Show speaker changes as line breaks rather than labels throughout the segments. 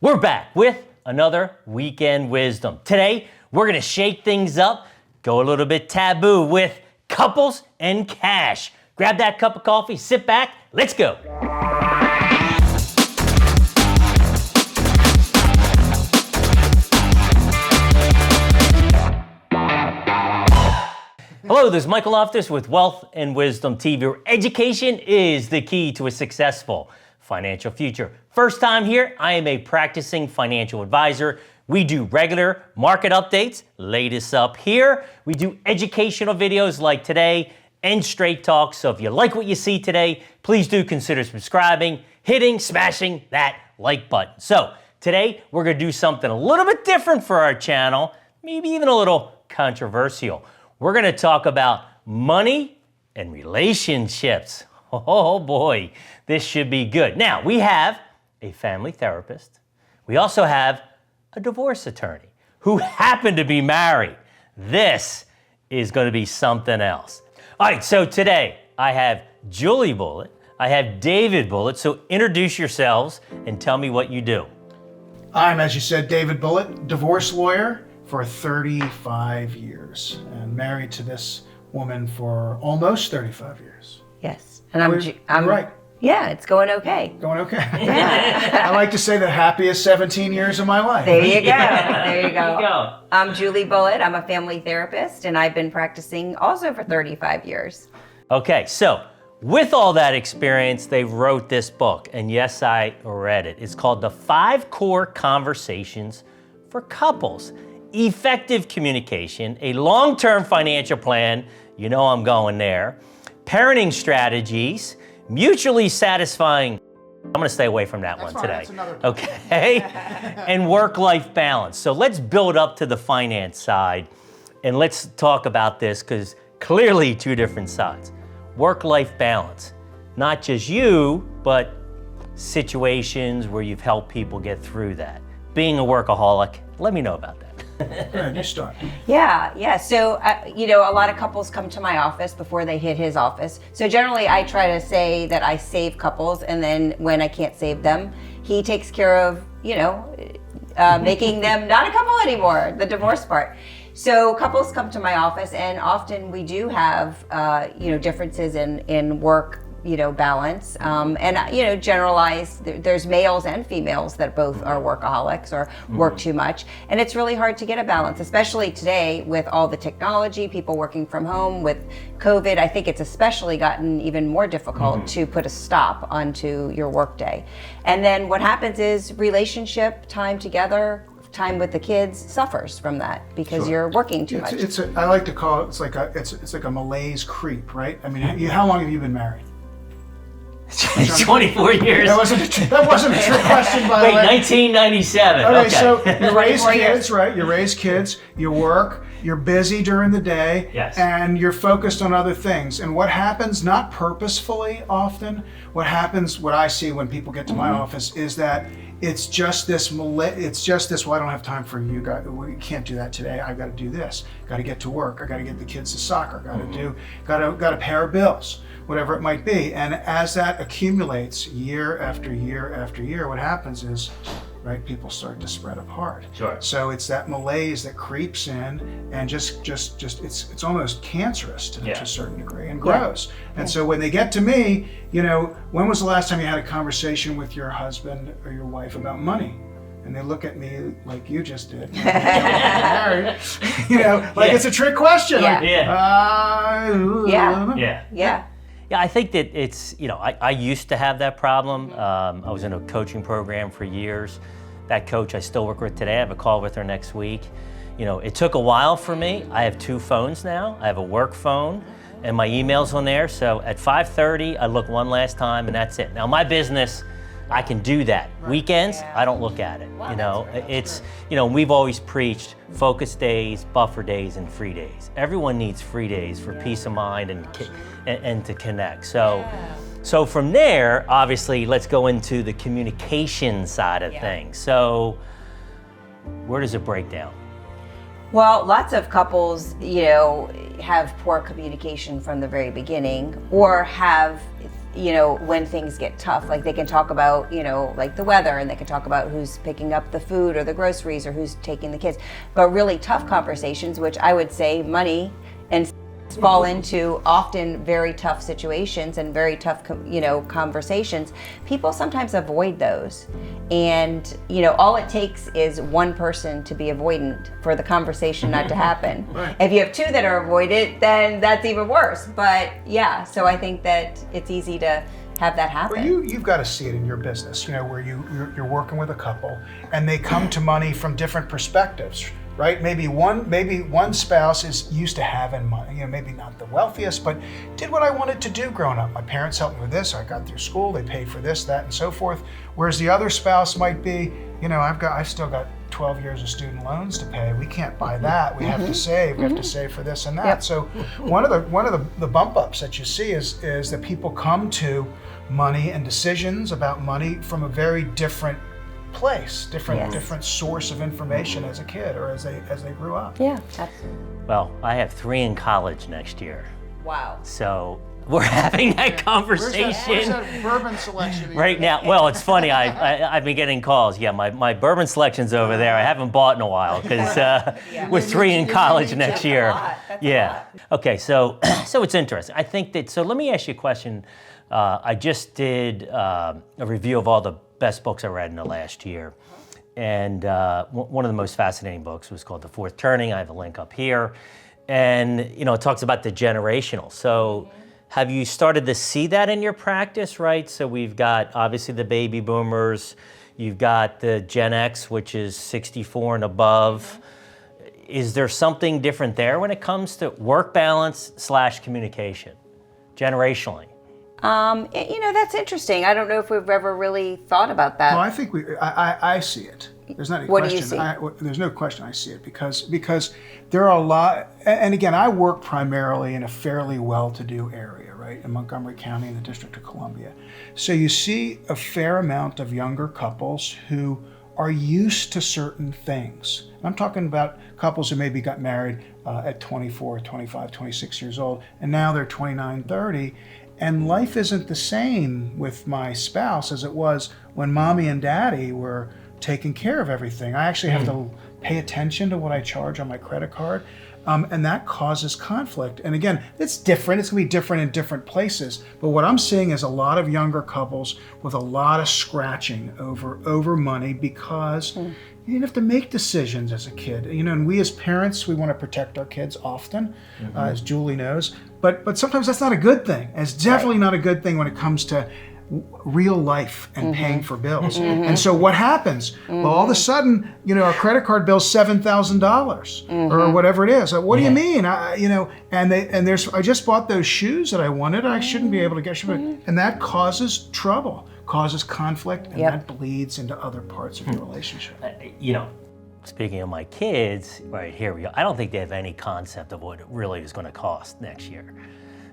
We're back with another Weekend Wisdom. Today, we're gonna shake things up, go a little bit taboo with couples and cash. Grab that cup of coffee, sit back, let's go. Hello, this is Michael Loftus with Wealth and Wisdom TV, where education is the key to a successful financial future. First time here, I am a practicing financial advisor. We do regular market updates, latest up here. We do educational videos like today and straight talk. So if you like what you see today, please do consider subscribing, smashing that like button. So today we're gonna do something a little bit different for our channel, maybe even a little controversial. We're gonna talk about money and relationships. Oh boy, this should be good. Now, we have a family therapist. We also have a divorce attorney who happen to be married. This is gonna be something else. All right, so today I have Julie Bullitt, I have David Bullitt, so introduce yourselves and tell me what you do.
I'm, as you said, David Bullitt, divorce lawyer for 35 years and married to this woman for almost 35 years.
Yes, and I'm
right.
Yeah, it's going okay.
Going okay. I like to say the happiest 17 years of my life.
There you go. There you
There you
go.
go.
I'm Julie Bullitt. I'm a family therapist, and I've been practicing also for 35 years.
Okay, so with all that experience, they wrote this book, and yes, I read it. It's called The 5 Core Conversations for Couples. Effective communication, a long-term financial plan, you know I'm going there, parenting strategies, mutually satisfying, I'm gonna stay away from that one
fine,
today.
that's another one.
Okay, and work-life balance. So let's build up to the finance side, and let's talk about this, because clearly two different sides. Work-life balance, not just you, but situations where you've helped people get through that. Being a workaholic, let me know about that.
Go ahead, you start.
Yeah. So, a lot of couples come to my office before they hit his office. So generally, I try to say that I save couples, and then when I can't save them, he takes care of, making them not a couple anymore, the divorce part. So couples come to my office, and often we do have, differences in work, balance, and generalized. There's males and females that both are workaholics or work too much, and it's really hard to get a balance, especially today with all the technology, people working from home with COVID. I think it's especially gotten even more difficult to put a stop onto your workday. And then what happens is relationship time together, time with the kids suffers from that because you're working too much.
I like to call it, it's like a malaise creep, right? I mean, how long have you been married?
24 years.
That wasn't a trick question, by the
Wait,
way.
1997.
Okay, so you raise
24
kids,
years.
right? You raise kids, you work, you're busy during the day,
Yes.
and you're focused on other things. And what happens, not purposefully often, what I see when people get to my office is that it's just this, well, I don't have time for you guys. We can't do that today. I've got to do this. Got to get to work. I got to get the kids to soccer. Got to pay our bills, whatever it might be. And as that accumulates year after year after year, what happens is, right, people start to spread apart.
Sure.
So it's that malaise that creeps in and just it's almost cancerous to a certain degree and grows. And so when they get to me, when was the last time you had a conversation with your husband or your wife about money? And they look at me like you just did. It's a trick question.
Yeah.
Yeah, I think that it's, I used to have that problem. I was in a coaching program for years. That coach I still work with today. I have a call with her next week. It took a while for me. I have 2 phones now. I have a work phone and my email's on there. So at 5:30, I look one last time and that's it. Now my business, I can do that. Weekends, I don't look at it. It's, we've always preached focus days, buffer days, and free days. Everyone needs free days for peace of mind and to connect. So from there, obviously, let's go into the communication side of things. So where does it break down?
Well, lots of couples, have poor communication from the very beginning, or have when things get tough, like they can talk about, like the weather, and they can talk about who's picking up the food or the groceries or who's taking the kids. But really tough conversations, which I would say money and fall into often very tough situations and very tough, conversations. People sometimes avoid those. And, all it takes is one person to be avoidant for the conversation not to happen.
Right.
If you have two that are avoidant, then that's even worse. But yeah, so I think that it's easy to have that happen.
Well, you've got to see it in your business, where you're working with a couple and they come to money from different perspectives. Right? Maybe one spouse is used to having money, maybe not the wealthiest, but did what I wanted to do growing up. My parents helped me with this, I got through school, they paid for this, that, and so forth. Whereas the other spouse might be, I've still got 12 years of student loans to pay. We can't buy that. We have to save. We have to save for this and that.
Yep.
So one of the bump ups that you see is that people come to money and decisions about money from a very different place, different source of information as a kid or as they grew up.
Yeah, absolutely.
Well, I have 3 in college next year.
Wow.
So we're having that conversation
Where's that bourbon selection?
right now. Well, it's funny. I've been getting calls. Yeah, my bourbon selection's over there. I haven't bought in a while because we're 3 in college next year.
That's
Yeah. Okay. So it's interesting. I think that. So let me ask you a question. I just did a review of all the best books I read in the last year. And one of the most fascinating books was called The Fourth Turning. I have a link up here. And, it talks about the generational. So have you started to see that in your practice, right? So we've got, obviously, the baby boomers. You've got the Gen X, which is 64 and above. Is there something different there when it comes to work balance / communication, generationally?
That's interesting. I don't know if we've ever really thought about that.
Well, I think I see it. There's not a
What
question.
do you see?
There's no question I see it because there are a lot, and again, I work primarily in a fairly well-to-do area, right, in Montgomery County in the District of Columbia. So you see a fair amount of younger couples who are used to certain things. I'm talking about couples who maybe got married at 24, 25, 26 years old, and now they're 29, 30, and life isn't the same with my spouse as it was when mommy and daddy were taking care of everything. I actually have to pay attention to what I charge on my credit card, and that causes conflict. And again, it's different. It's going to be different in different places. But what I'm seeing is a lot of younger couples with a lot of scratching over money because you didn't have to make decisions as a kid. And we as parents, we want to protect our kids often, as Julie knows. But sometimes that's not a good thing. It's definitely not a good thing when it comes to real life and paying for bills. And so what happens? Well, all of a sudden, our credit card bill's $7,000 or whatever it is. What do you mean? I just bought those shoes that I wanted. I shouldn't be able to get, and that causes trouble, causes conflict, and that bleeds into other parts of your relationship.
Speaking of my kids, right here we go. I don't think they have any concept of what it really is going to cost next year.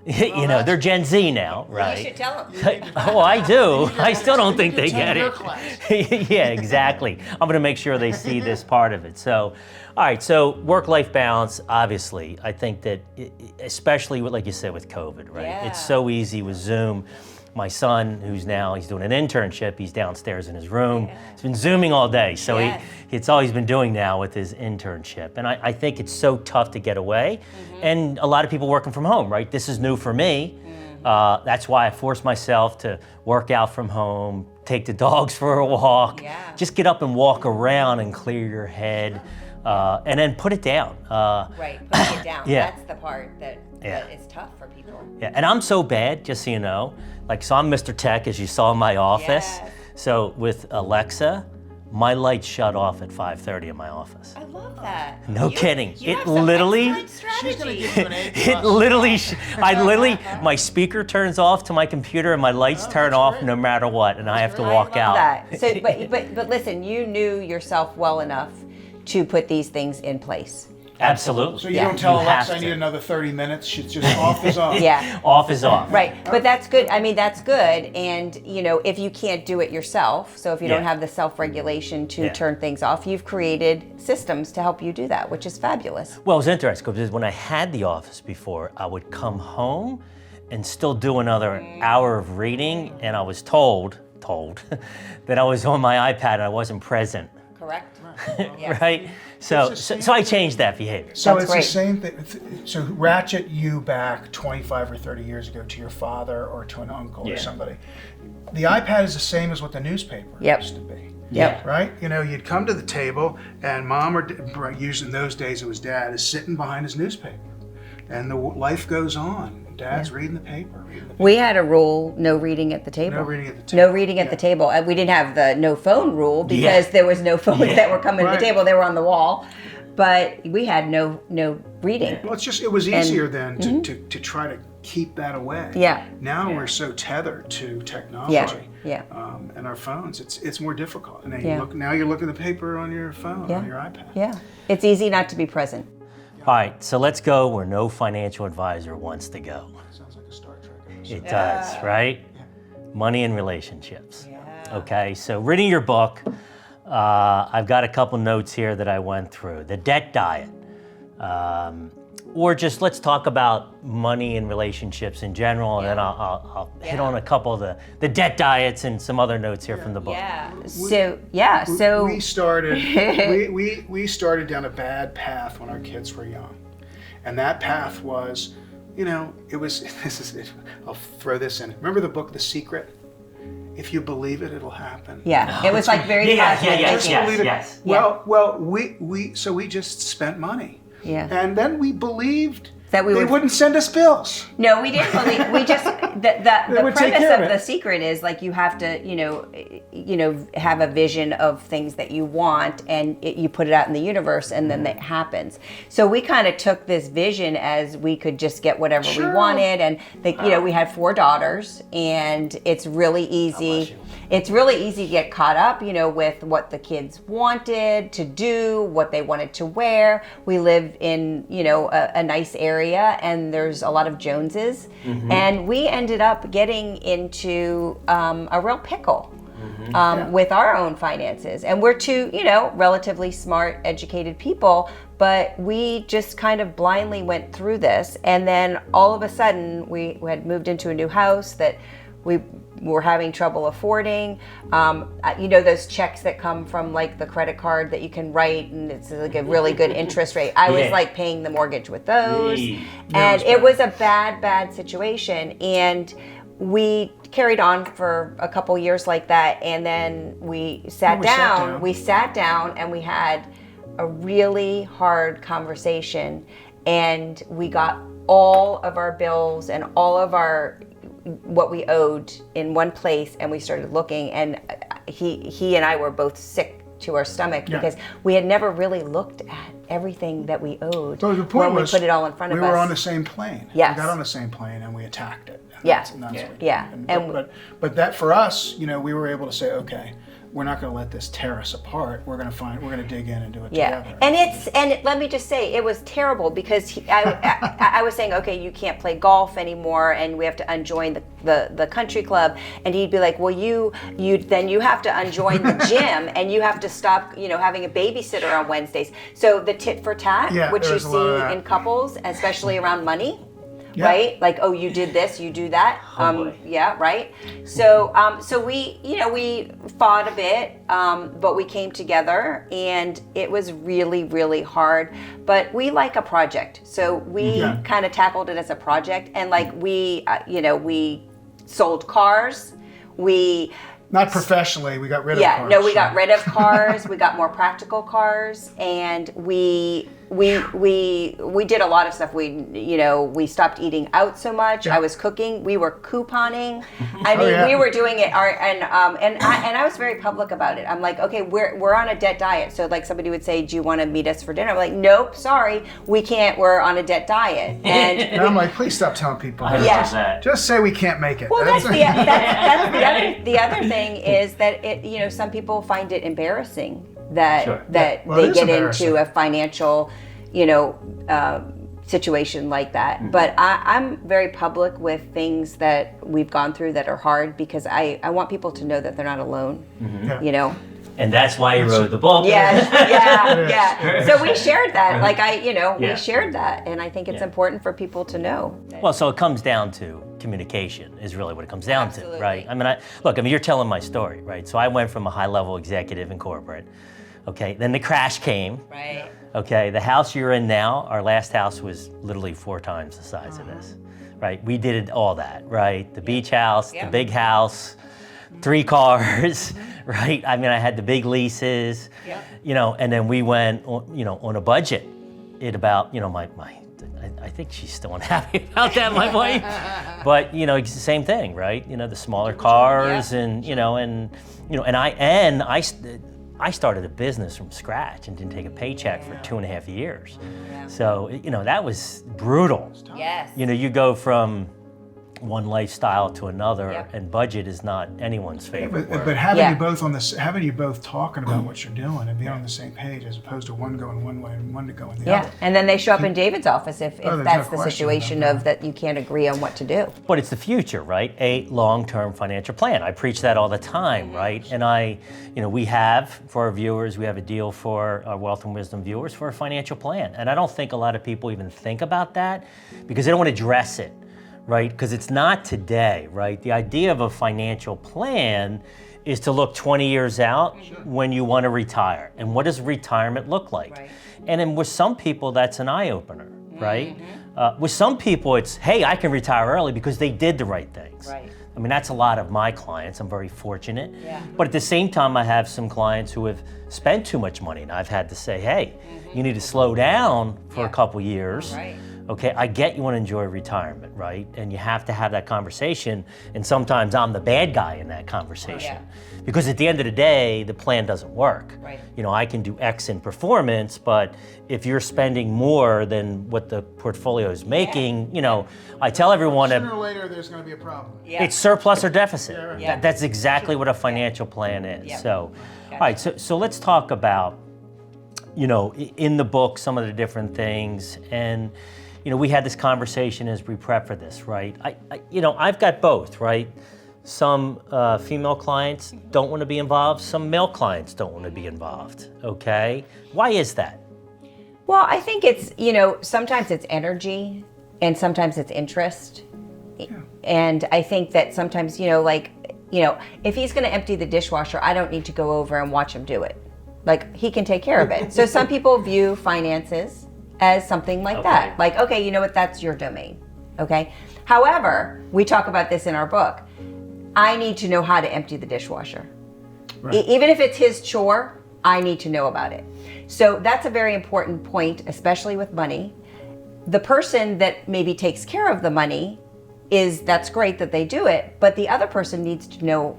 They're Gen Z now, right?
You should tell them.
Oh, I do. I still don't think they get it. Yeah, exactly. I'm going to make sure they see this part of it. So, all right. So work-life balance, obviously, I think that, especially with, like you said, with COVID, right?
Yeah.
It's so easy with Zoom. My son, he's doing an internship, he's downstairs in his room. Yeah. He's been Zooming all day. So it's all he's been doing now with his internship. And I think it's so tough to get away. And a lot of people working from home, right? This is new for me. That's why I force myself to work out from home, take the dogs for a walk, just get up and walk around and clear your head, and then put it down.
Right, putting it down.
Yeah.
That's the part that is tough for people.
Yeah, and I'm so bad, just so you know. So I'm Mr. Tech, as you saw in my office.
Yes.
So with Alexa, my lights shut off at 5:30 in my office.
I love that.
No kidding.
You
It
have some
literally,
excellent
She's going to
strategy.
give you an A+.
it literally, my speaker turns off to my computer and my lights turn off
great.
no matter what, and I have to
I
walk
love
out.
that. So, but listen, you knew yourself well enough to put these things in place.
Absolutely.
So you don't tell
You
Alexa
have
I need
to.
another 30 minutes. She's just off is on.
Yeah.
Off is off.
Right, but that's good. I mean, that's good. And if you can't do it yourself, so if you don't
Yeah.
have the self-regulation to
Yeah.
turn things off, you've created systems to help you do that, which is fabulous.
Well, it was interesting because when I had the office before, I would come home and still do another hour of reading, and I was told that I was on my iPad and I wasn't present.
Correct.
Right? So I changed that behavior.
So
That's
it's
great.
the same thing. So ratchet you back 25 or 30 years ago to your father or to an uncle or somebody. The iPad is the same as what the newspaper used to be.
Yep.
Right? You know, you'd come to the table and mom or usually in those days it was dad is sitting behind his newspaper. And the life goes on. Dad's reading the paper.
We had a rule: no reading at the table.
No reading at the table.
No reading at the table. And we didn't have the no phone rule because there was no phones that were coming to the table. They were on the wall. But we had no reading.
Well, it was easier then to try to keep that away.
Yeah.
Now we're so tethered to technology.
Yeah.
And our phones, it's more difficult. And then
Yeah.
now you're looking at the paper on your phone, on your iPad.
Yeah. It's easy not to be present.
All right, so let's go where no financial advisor wants to go.
Sounds like a Star Trek episode.
It does, right? Money and relationships. Okay, so reading your book, I've got a couple notes here that I went through. The debt diet, or just let's talk about money and relationships in general, and then I'll hit on a couple of the debt diets and some other notes here from the book.
Yeah. So
we started we started down a bad path when our kids were young, and that path was, it was I'll throw this in. Remember the book The Secret? If you believe it, it'll happen.
Yeah, it was like very positive.
Yes.
Well, we just spent money.
Yeah.
And then we believed
that
they wouldn't send us bills.
No, we didn't believe. We just the
would take
premise
care
of
of
The
it.
Secret is like you have to have a vision of things that you want, and you put it out in the universe, and then that happens. So we kind of took this vision as we could just get whatever we wanted, and we had 4 daughters, and it's really easy. It's really easy to get caught up, with what the kids wanted to do, what they wanted to wear. We live in, a nice area, and there's a lot of Joneses. And we ended up getting into a real pickle with our own finances. And we're two, relatively smart, educated people, but we just kind of blindly went through this. And then all of a sudden, we had moved into a new house that we were having trouble affording. Those checks that come from like the credit card that you can write, and it's like a really good interest rate. I was like paying the mortgage with those, and it was a bad situation. And we carried on for a couple years like that, and then we sat down. We sat down and we had a really hard conversation, and we got all of our bills and all of what we owed in one place, and we started looking, and he and I were both sick to our stomach because we had never really looked at everything that we owed
So the point
when
was,
we put it all in front of us.
We were on the same plane.
Yes.
We got on the same plane and we attacked it. And
Yeah.
that's what we did.
Yeah.
But that for us, we were able to say, okay, we're not going to let this tear us apart. We're going to dig in and do it together.
And let me just say, it was terrible because I was saying, okay, you can't play golf anymore, and we have to unjoin the country club, and he'd be like, well, you have to unjoin the gym, and you have to stop, having a babysitter on Wednesdays. So the tit for tat, which you see in couples, especially around money.
Yeah.
Right? Like, oh, you did this, you do that. Yeah, right. So, we fought a bit, but we came together, and it was really, really hard. But we like a project, so we kind of tackled it as a project, and like we sold cars.
Not professionally, we got rid of cars.
No, we got rid of cars. We got more practical cars, and we did a lot of stuff. We stopped eating out so much. I was cooking. We were couponing. I mean, we were doing it. And I was very public about it. I'm like, okay, we're on a debt diet. So like somebody would say, do you want to meet us for dinner? I'm like, nope, sorry, we can't. We're on a debt diet. And
I'm like, please stop telling people. Just say we can't make it.
Well, that's the other thing is that some people find it embarrassing that they get into a financial, situation like that. Mm-hmm. But I'm very public with things that we've gone through that are hard because I want people to know that they're not alone. Mm-hmm.
And that's why you wrote the book.
Yeah. So we shared that. We shared that, and I think it's important for people to know.
Well, so it comes down to communication is really what it comes down to,
Absolutely.
right? I mean, you're telling my story, right? So I went from a high-level executive in corporate, okay? Then the crash came,
Right.
okay? The house you're in now, our last house was literally 4 times the size of this, right? We did all that, right? The beach house,
Yeah.
the big house, 3 cars, right? I mean, I had the big leases,
Yeah.
and then we went, on a budget. It about, I think she's still unhappy about that, my wife. But it's the same thing, right? The smaller cars,
Yeah.
and I started a business from scratch and didn't take a paycheck for 2.5 years.
Yeah.
So that was brutal.
Yes.
You go from one lifestyle to another,
Yep.
and budget is not anyone's favorite word.
But having
Yeah.
you both having you both talking about what you're doing and being on the same page, as opposed to one going one way and one to go in the
Yeah,
other.
and then they show up in David's office if
there's
that's
no
the
question
situation
about
of that you can't agree on what to do.
But it's the future, right? A long-term financial plan. I preach that all the time, right? And we have, for our viewers, we have a deal for our Wealth and Wisdom viewers for a financial plan. And I don't think a lot of people even think about that because they don't want to address it, right? Because it's not today, right? The idea of a financial plan is to look 20 years out when you want to retire. And what does retirement look like?
Right.
And then with some people, that's an eye-opener, right? With some people, it's, hey, I can retire early because they did the right things.
Right.
I mean, that's a lot of my clients. I'm very fortunate.
Yeah.
But at the same time, I have some clients who have spent too much money, and I've had to say, hey, you need to slow down for a
Yeah.
couple years.
Right.
Okay, I get you want to enjoy retirement, right? And you have to have that conversation, and sometimes I'm the bad guy in that conversation.
Yeah.
Because at the end of the day, the plan doesn't work.
Right.
I can do X in performance, but if you're spending more than what the portfolio is making, I tell everyone
Sooner or later, there's going to be a problem.
Yeah.
it's surplus or deficit.
Yeah, right.
Yeah.
That's exactly what a financial plan is.
Yeah.
So,
Gotcha.
all right, so let's talk about, in the book, some of the different things. And, we had this conversation as we prep for this, right? I've got both, right? Some female clients don't want to be involved. Some male clients don't want to be involved, okay? Why is that?
Well, I think it's, sometimes it's energy and sometimes it's interest. And I think that sometimes, if he's going to empty the dishwasher, I don't need to go over and watch him do it. Like, he can take care of it. So some people view finances as something like that. Like, okay, you know what, that's your domain, okay? However, we talk about this in our book. I need to know how to empty the dishwasher.
Right.
Even if it's his chore, I need to know about it. So that's a very important point, especially with money. The person that maybe takes care of the money that's great that they do it, but the other person needs to know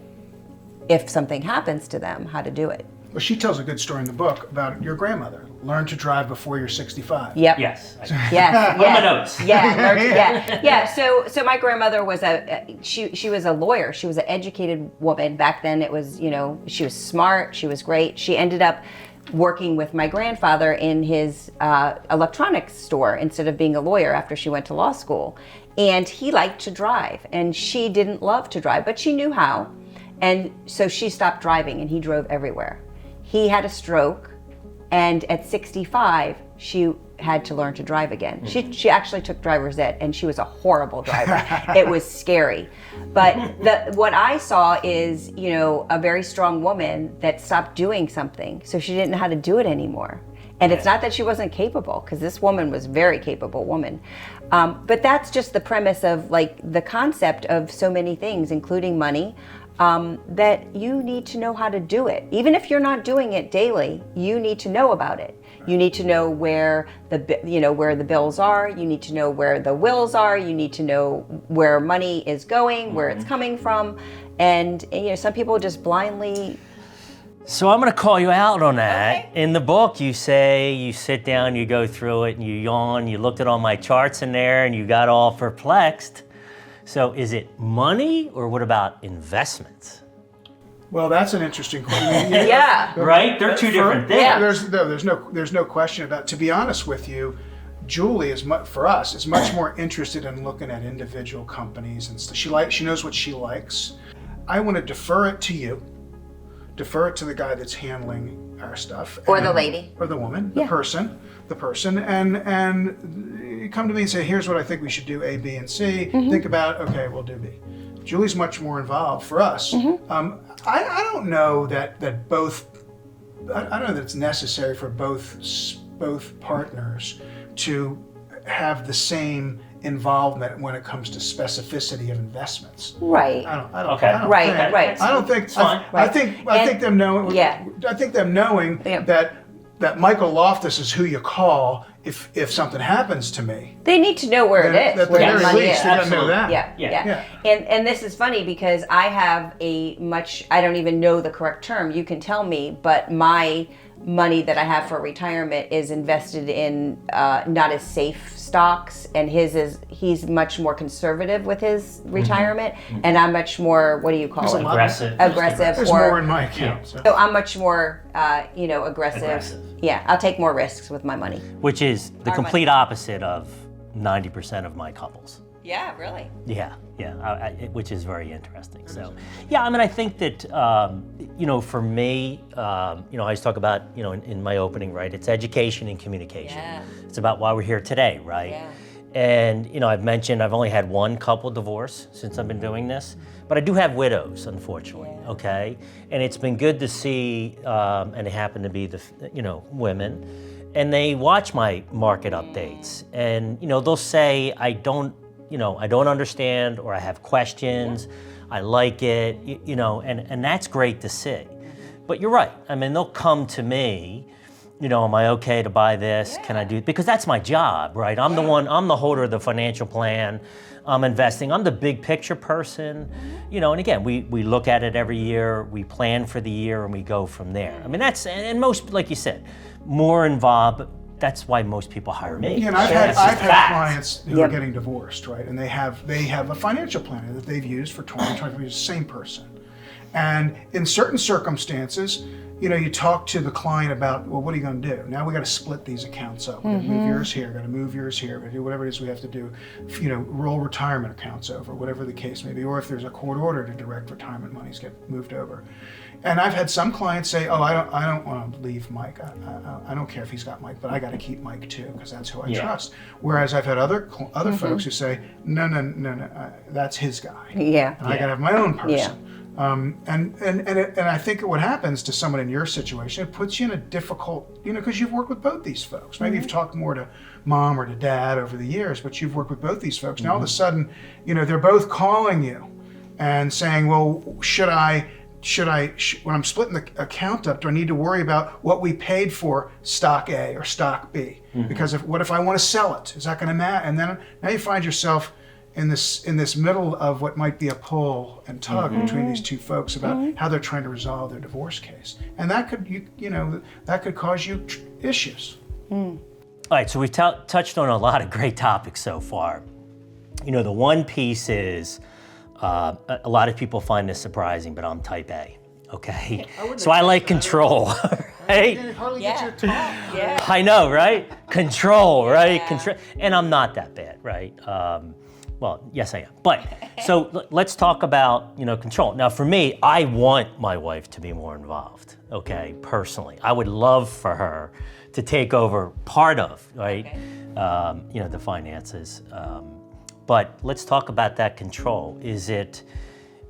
if something happens to them, how to do it.
Well, she tells a good story in the book about your grandmother. Learn to drive before you're 65.
Yep.
Yes.
Yes.
On my notes.
Yeah. So my grandmother was she was a lawyer. She was an educated woman. Back then it was, she was smart. She was great. She ended up working with my grandfather in his electronics store instead of being a lawyer after she went to law school. And he liked to drive, and she didn't love to drive, but she knew how. And so she stopped driving, and he drove everywhere. He had a stroke, and at 65, she had to learn to drive again. She actually took driver's ed, and she was a horrible driver. It was scary. But what I saw is, a very strong woman that stopped doing something, so she didn't know how to do it anymore. And it's not that she wasn't capable, because this woman was a very capable woman. But that's just the premise of the concept of so many things, including money. That you need to know how to do it. Even if you're not doing it daily, you need to know about it. You need to know where where the bills are. You need to know where the wills are. You need to know where money is going, where it's coming from. And some people just blindly.
So I'm going to call you out on that.
Okay.
In the book, you say you sit down, you go through it, and you yawn. You looked at all my charts in there, and you got all perplexed. So is it money, or what about investments?
Well, that's an interesting question.
Yeah.
Right? They're two different things.
Yeah.
There's no question about. To be honest with you, Julie for us is much more interested in looking at individual companies and stuff. She knows what she likes. I want to defer it to you. Defer it to the guy that's handling our stuff.
Or the lady.
Or the woman,
Yeah.
the person, and come to me and say, here's what I think we should do, A, B, and C. Think about, okay, we'll do B. Julie's much more involved for us. I don't know that both, I don't know that it's necessary for both partners to have the same involvement when it comes to specificity of investments.
Right.
I don't
Okay.
think.
Right.
I don't think.
fine.
I think them knowing.
Yeah.
I think them knowing that Michael Loftus is who you call if something happens to me.
They need to know where it
At
is,
the
where that
very
money
least,
is.
they gotta know that.
Yeah. And this is funny because I have I don't even know the correct term. You can tell me, but my money that I have for retirement is invested in not as safe stocks, and he's much more conservative with his retirement, and I'm much more, what do you call it?
Aggressive.
There's more in my account. So.
So I'm much more, aggressive. Yeah, I'll take more risks with my money.
Which is the complete opposite of 90% of my couples.
Yeah, really.
Yeah, which is very interesting. So, yeah, I mean, I think that, for me, I always talk about, in my opening, right, it's education and communication.
Yeah.
It's about why we're here today, right?
Yeah.
And, I've mentioned I've only had one couple divorce since I've been doing this, but I do have widows, unfortunately, okay? And it's been good to see, and they happen to be the, women, and they watch my market updates, and, they'll say, I don't understand, or I have questions, I like it, and that's great to see. But you're right, I mean, they'll come to me, am I okay to buy this? Can I do it? Because that's my job, right? I'm the holder of the financial plan, I'm investing, I'm the big picture person, and again, we look at it every year, we plan for the year, and we go from there. I mean, and most, like you said, more involved, but that's why most people hire me.
Yeah, and I've had clients who are getting divorced, right? And they have a financial planner that they've used for 20, 25 years, the same person. And in certain circumstances, you talk to the client about, well, what are you going to do? Now we got to split these accounts up. We're going to move yours here, got to move yours here, got to do whatever it is we have to do, roll retirement accounts over, whatever the case may be, or if there's a court order to direct retirement monies get moved over. And I've had some clients say, oh, I don't want to leave Mike. I don't care if he's got Mike, but I got to keep Mike too, because that's who I trust. Whereas I've had other folks who say, no, that's his guy.
Yeah.
And I got to have my own person. And I think what happens to someone in your situation, it puts you in a difficult, because you've worked with both these folks. Maybe you've talked more to mom or to dad over the years, but you've worked with both these folks. Now all of a sudden, they're both calling you and saying, well, when I'm splitting the account up, do I need to worry about what we paid for stock A or stock B? Because what if I want to sell it? Is that going to matter? And then now you find yourself in this middle of what might be a pull and tug between these two folks about how they're trying to resolve their divorce case, and that could cause you issues.
All right, so we've touched on a lot of great topics so far. The one piece is a lot of people find this surprising, but I'm type A. Okay, so I like control, right?
Yeah.
I know, right? Control, right? Control, and I'm not that bad, right? Well, yes, I am. But so let's talk about control. Now, for me, I want my wife to be more involved. Okay, personally, I would love for her to take over part of the finances. But let's talk about that control. Is it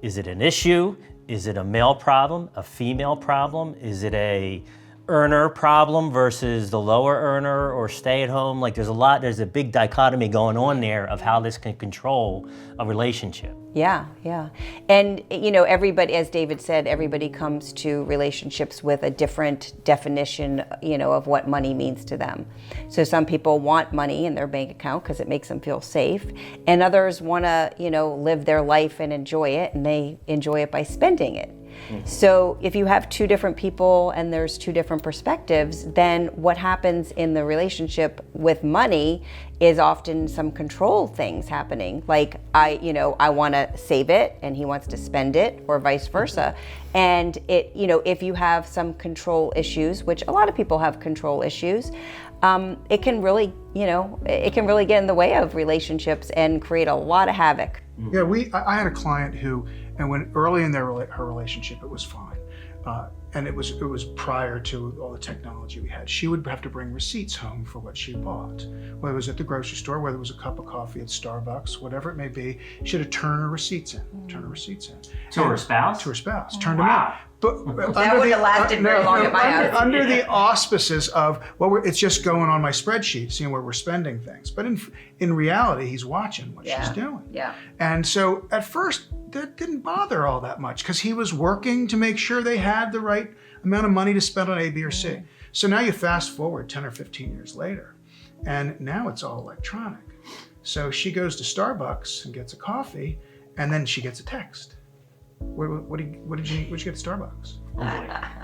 an issue? Is it a male problem? A female problem? Is it a earner problem versus the lower earner or stay at home? Like there's a big dichotomy going on there of how this can control a relationship.
Yeah. And, everybody, as David said, everybody comes to relationships with a different definition, of what money means to them. So some people want money in their bank account because it makes them feel safe. And others want to, live their life and enjoy it, and they enjoy it by spending it. So if you have two different people and there's two different perspectives, then what happens in the relationship with money is often some control things happening. Like I want to save it and he wants to spend it, or vice versa. And if you have some control issues, which a lot of people have control issues, it can really get in the way of relationships and create a lot of havoc.
Yeah, I had a client who, and when early in her relationship, it was fine. and it was prior to all the technology we had. She would have to bring receipts home for what she bought, whether it was at the grocery store, whether it was a cup of coffee at Starbucks, whatever it may be. She had to turn her receipts in.
To her spouse?
To her spouse. Turned them in. But
That wouldn't have lasted very long at my house.
Under the auspices of, well, it's just going on my spreadsheet, seeing where we're spending things. But in reality, he's watching what she's doing.
Yeah.
And so at first, that didn't bother all that much because he was working to make sure they had the right amount of money to spend on A, B, or C. So now you fast forward 10 or 15 years later, and now it's all electronic. So she goes to Starbucks and gets a coffee, and then she gets a text. What did you get at Starbucks?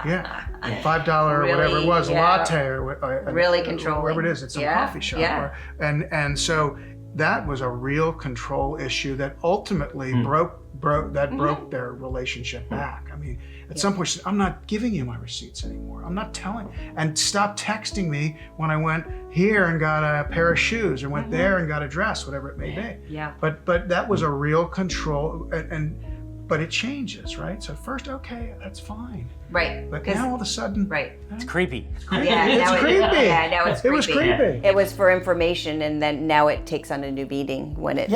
Yeah, $5 or whatever it was, latte or
really controlling.
Whatever it is, it's some coffee shop.
Yeah.
And so that was a real control issue that ultimately broke their relationship back. I mean, at some point, she said, I'm not giving you my receipts anymore. I'm not telling. And stop texting me when I went here and got a pair of shoes or went there and got a dress, whatever it may be.
Yeah.
But that was a real control, but it changes, right? So first, okay, that's fine.
Right.
But now all of a sudden,
right.
It's creepy.
Yeah,
it's
now
creepy.
Now it's creepy.
It was creepy.
It was for information, and then now it takes on a new meaning when it's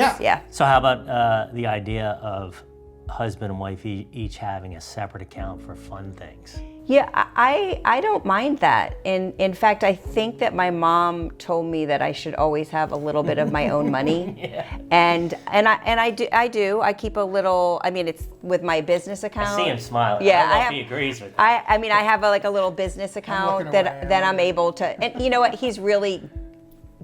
So how about the idea of husband and wife each having a separate account for fun things?
Yeah, I don't mind that. In fact, I think that my mom told me that I should always have a little bit of my own money. And I do. I keep a little. I mean, it's with my business account.
I see him smiling.
Yeah,
I don't know if he agrees with that.
I mean, I have a little business account that I'm able to. And you know what? He's really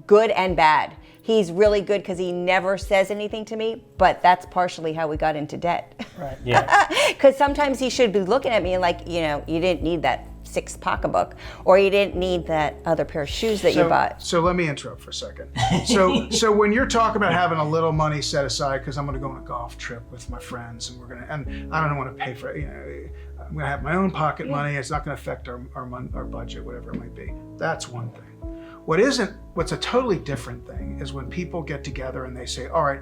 good and bad. He's really good because he never says anything to me, but that's partially how we got into debt.
Right.
Yeah.
Because sometimes he should be looking at me and like, you didn't need that 6 pocketbook, or you didn't need that other pair of shoes that you bought.
So let me interrupt for a second. So when you're talking about having a little money set aside, because I'm going to go on a golf trip with my friends, and I don't want to pay for it. I'm going to have my own pocket money. It's not going to affect our budget, whatever it might be. That's one thing. What's a totally different thing is when people get together and they say, all right,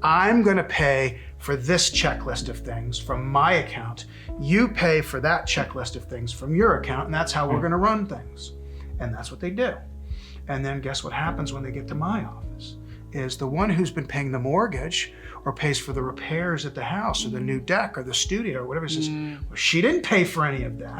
I'm going to pay for this checklist of things from my account. You pay for that checklist of things from your account, and that's how we're going to run things. And that's what they do. And then guess what happens when they get to my office? Is the one who's been paying the mortgage or pays for the repairs at the house or the new deck or the studio or whatever says, well, she didn't pay for any of that.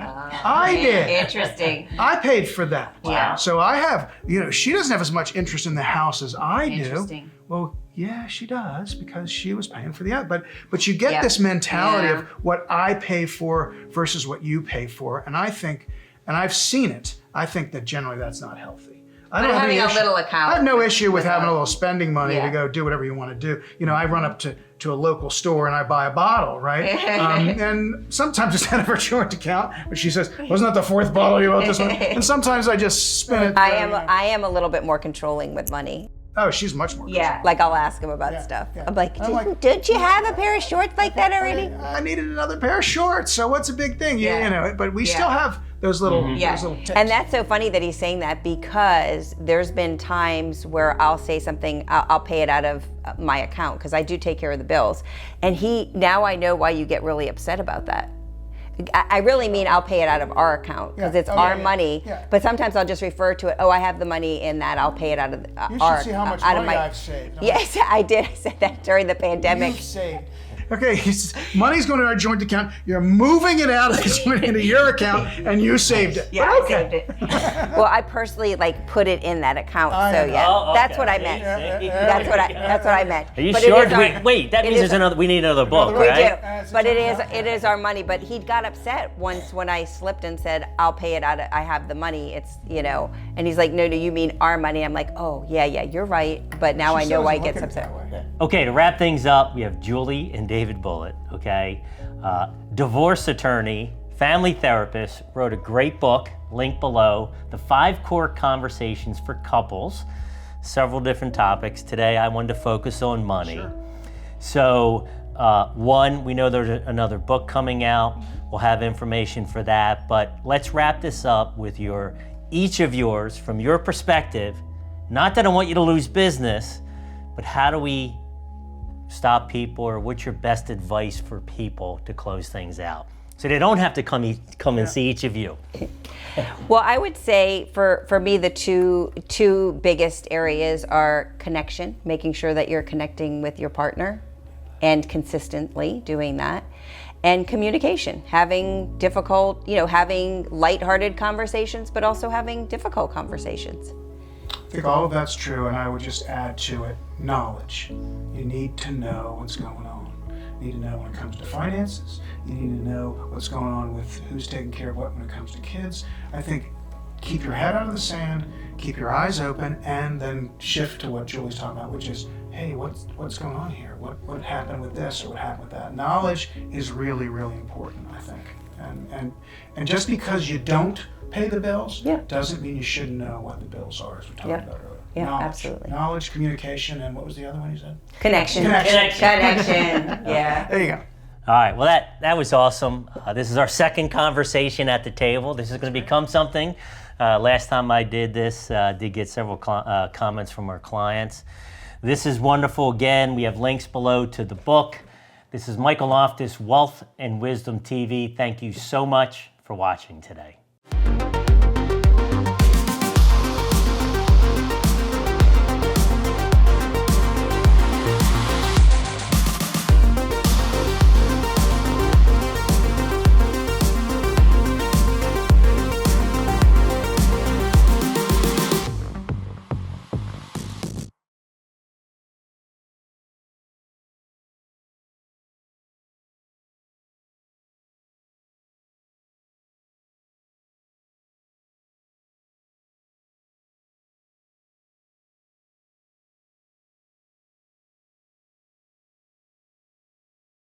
I did.
Interesting.
I paid for that.
Wow.
So I have, she doesn't have as much interest in the house as I do.
Interesting.
Well, yeah, she does because she was paying for the other. But you get this mentality of what I pay for versus what you pay for. And I think, and I've seen it, I think that generally that's not healthy. I don't have
having
any
a
issue.
little account
I have no issue with having a little spending money
Yeah.
to go do whatever you want to do. I run up to a local store and I buy a bottle, right? And sometimes it's out of her joint account, but she says, "Wasn't that the 4th bottle you bought this one?" And sometimes I just spin it.
I am a little bit more controlling with money.
Oh, she's much more.
Yeah, like I'll ask him about stuff.
yeah.
I'm like, did you have a pair of shorts like that already?
I needed another pair of shorts, so what's a big thing?
Yeah.
But we still have those little, those little tips.
And that's so funny that he's saying that because there's been times where I'll say something, I'll pay it out of my account because I do take care of the bills. And now I know why you get really upset about that. I really mean I'll pay it out of our account because it's our money.
Yeah.
But sometimes I'll just refer to it. Oh, I have the money in that. I'll pay it out of
You
our.
should see how much
out of
money
my,
I've saved.
Yes, I did. I said that during the pandemic.
You've saved. Okay, money's going to our joint account. You're moving it out of the joint into your account, and you saved it.
Yeah,
But
I saved it. Well, I personally put it in that account. So
know.
yeah,
Oh,
that's
okay.
what I meant.
See?
That's what I meant.
Are you
But
sure?
it is our-
Wait, that
it
means
is-
we need another book,
We
right?
do, but it is our money. But he got upset once when I slipped and said, "I'll pay it out. I have the money." It's and he's like, "No, you mean our money?" I'm like, "Oh, yeah, you're right." But now I know why he gets upset.
Okay, to wrap things up, we have Julie and David Bullitt, okay? Divorce attorney, family therapist, wrote a great book, link below, The 5 Core Conversations for Couples, several different topics. Today, I wanted to focus on money.
Sure.
So, one, we know there's another book coming out. We'll have information for that, but let's wrap this up with each of yours, from your perspective. Not that I want you to lose business, but how do we stop people, or what's your best advice for people to close things out? So they don't have to come and see each of you.
Well, I would say for me, the two biggest areas are connection, making sure that you're connecting with your partner and consistently doing that, and communication, having having lighthearted conversations, but also having difficult conversations.
I think all of that's true, and I would just add to it knowledge. You need to know what's going on. You need to know when it comes to finances. You need to know what's going on with who's taking care of what when it comes to kids. I think keep your head out of the sand, keep your eyes open, and then shift to what Julie's talking about, which is, hey, what's going on here? What happened with this or what happened with that? Knowledge is really, really important, I think. And just because you don't pay the bills doesn't mean you shouldn't know what the bills are, as we talked about earlier.
Yeah,
knowledge,
absolutely.
Knowledge, communication, and what was the other one you said?
Connection. Yeah.
There you go.
All right, well, that was awesome. This is our second conversation at the table. This is going to become something. Last time I did this, did get several comments from our clients. This is wonderful. Again, we have links below to the book. This is Michael Loftus, Wealth and Wisdom TV. Thank you so much for watching today.